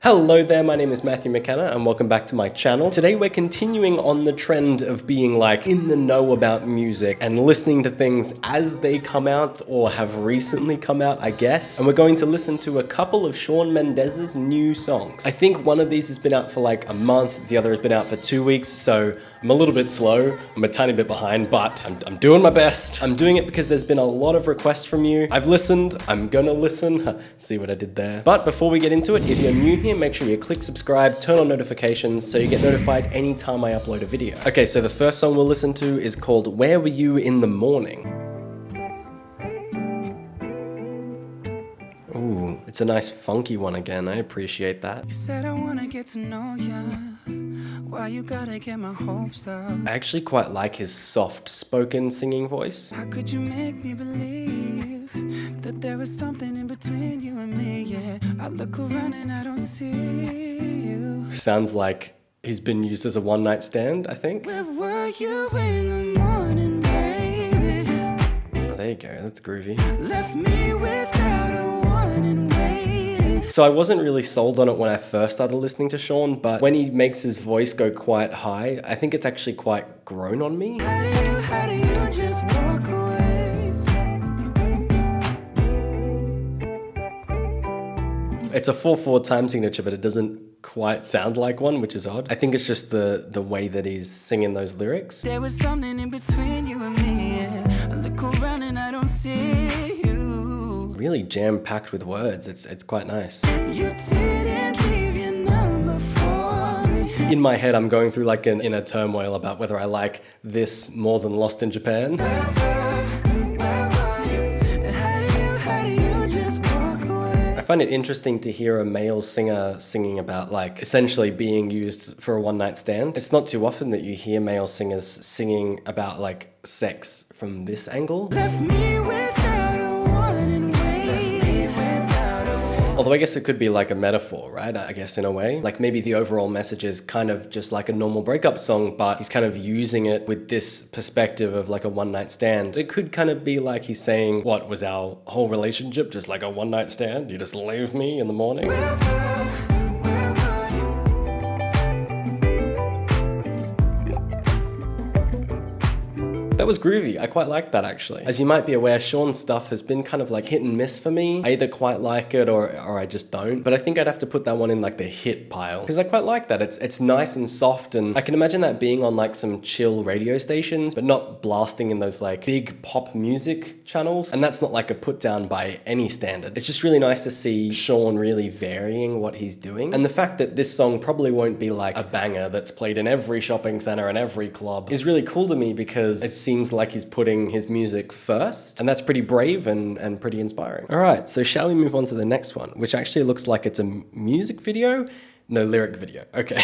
Hello there, my name is Mathew McKenna and welcome back to my channel. Today we're continuing on the trend of being like in the know about music and listening to things as they come out or have recently come out, I guess. And we're going to listen to a couple of Shawn Mendes' new songs. I think one of these has been out for like a month, the other has been out for 2 weeks, so I'm a little bit slow, I'm a tiny bit behind, but I'm doing my best. I'm doing it because there's been a lot of requests from you. I've listened, I'm gonna listen. See what I did there? But before we get into it, if you're new here, make sure you click subscribe, turn on notifications so you get notified anytime I upload a video. Okay, so the first song we'll listen to is called Where Were You in the Morning? Ooh, it's a nice funky one again, I appreciate that. You said I wanna get to know ya. Why you gotta get my hopes up? I actually quite like his soft-spoken singing voice. How could you make me believe that there was something in between you and me? Yeah, I look around and I don't see you. Sounds like he's been used as a one-night stand, I think. Where were you in the morning, baby? Oh, there you go, that's groovy. Left me without a warning, waiting. So I wasn't really sold on it when I first started listening to Shawn, but when he makes his voice go quite high, I think it's actually quite grown on me. How do you just walk away? It's a 4/4 time signature, but it doesn't quite sound like one, which is odd. I think it's just the way that he's singing those lyrics. There was something in between you and me, yeah. I look around and I don't see you. Really jam-packed with words. It's quite nice. You didn't leave your number for me. In my head, I'm going through like an inner turmoil about whether I like this more than Lost in Japan. How do you just walk away? I find it interesting to hear a male singer singing about like essentially being used for a one-night stand. It's not too often that you hear male singers singing about like sex from this angle. Left me without a warning, waiting without a Although I guess it could be like a metaphor, right? I guess in a way. Like maybe the overall message is kind of just like a normal breakup song, but he's kind of using it with this perspective of like a one-night stand. It could kind of be like he's saying, what, was our whole relationship just like a one-night stand? You just leave me in the morning? That was groovy. I quite like that actually. As you might be aware, Shawn's stuff has been kind of like hit and miss for me. I either quite like it or I just don't. But I think I'd have to put that one in like the hit pile because I quite like that. It's nice and soft, and I can imagine that being on like some chill radio stations, but not blasting in those like big pop music channels. And that's not like a put down by any standard. It's just really nice to see Shawn really varying what he's doing. And the fact that this song probably won't be like a banger that's played in every shopping center and every club is really cool to me because it seems like he's putting his music first, and that's pretty brave and pretty inspiring. All right, so shall we move on to the next one, which actually looks like it's a music video? No, lyric video. Okay.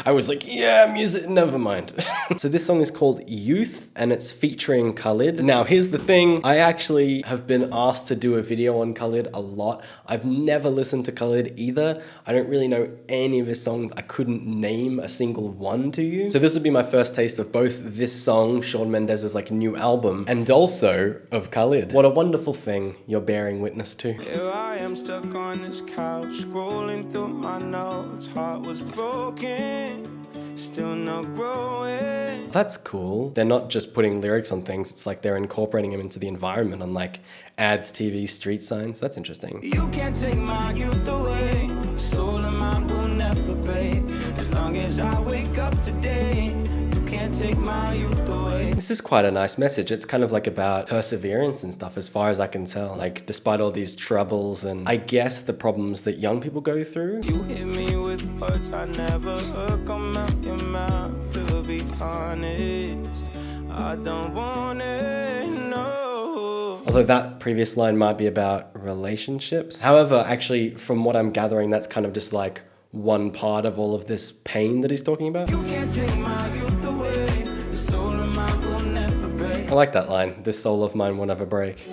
I was like, yeah, music, never mind. So this song is called Youth and it's featuring Khalid. Now, here's the thing. I actually have been asked to do a video on Khalid a lot. I've never listened to Khalid either. I don't really know any of his songs. I couldn't name a single one to you. So this will be my first taste of both this song, Shawn Mendes' like new album, and also of Khalid. What a wonderful thing you're bearing witness to. Here I am stuck on this couch, scrolling through my notes. Heart was broken, still not growing. That's cool. They're not just putting lyrics on things, it's like they're incorporating them into the environment on like ads, TV, street signs. That's interesting. You can't take my youth away. Soul of mine will never break. As long as I wake up today, you can't take my youth away. This is quite a nice message. It's kind of like about perseverance and stuff as far as I can tell. Like despite all these troubles and I guess the problems that young people go through. You hit me with words I never heard come out your mouth. To be honest, I don't want it, no. Although that previous line might be about relationships. However, actually, from what I'm gathering, that's kind of just like one part of all of this pain that he's talking about. You can't take my youth away. The soul of mine will never break. I like that line. This soul of mine will never break.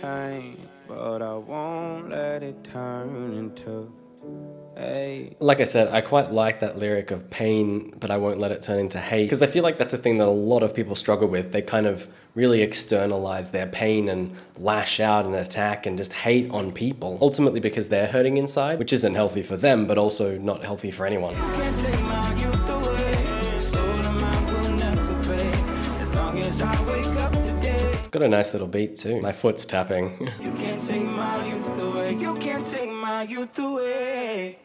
Pain, but I won't let it turn into hate. away. Like I said, I quite like that lyric of pain, but I won't let it turn into hate, because I feel like that's a thing that a lot of people struggle with. They kind of really externalize their pain and lash out and attack and just hate on people, ultimately because they're hurting inside, which isn't healthy for them, but also not healthy for anyone. You can't take my youth away. Soul of mine will never fade. As long as I wake up today. It's got a nice little beat too. My foot's tapping. You can't take my youth away. You can't take my youth away.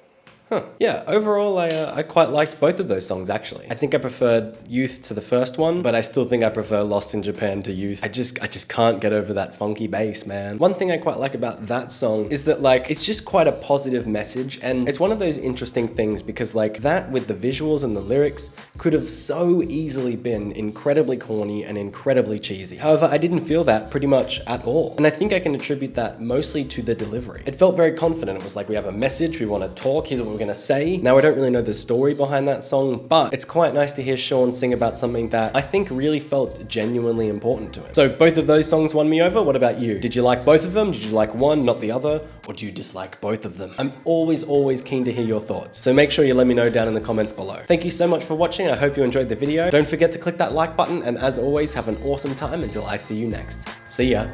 Yeah, overall I quite liked both of those songs actually. I think I preferred Youth to the first one, but I still think I prefer Lost in Japan to Youth. I just can't get over that funky bass, man. One thing I quite like about that song is that like it's just quite a positive message, and it's one of those interesting things because like that with the visuals and the lyrics could have so easily been incredibly corny and incredibly cheesy. However, I didn't feel that pretty much at all. And I think I can attribute that mostly to the delivery. It felt very confident. It was like, we have a message, we want to talk, here's what we're gonna say. Now I don't really know the story behind that song, but it's quite nice to hear Shawn sing about something that I think really felt genuinely important to him. So both of those songs won me over. What about you? Did you like both of them? Did you like one, not the other? Or do you dislike both of them? I'm always keen to hear your thoughts. So make sure you let me know down in the comments below. Thank you so much for watching. I hope you enjoyed the video. Don't forget to click that like button, and as always, have an awesome time until I see you next. See ya.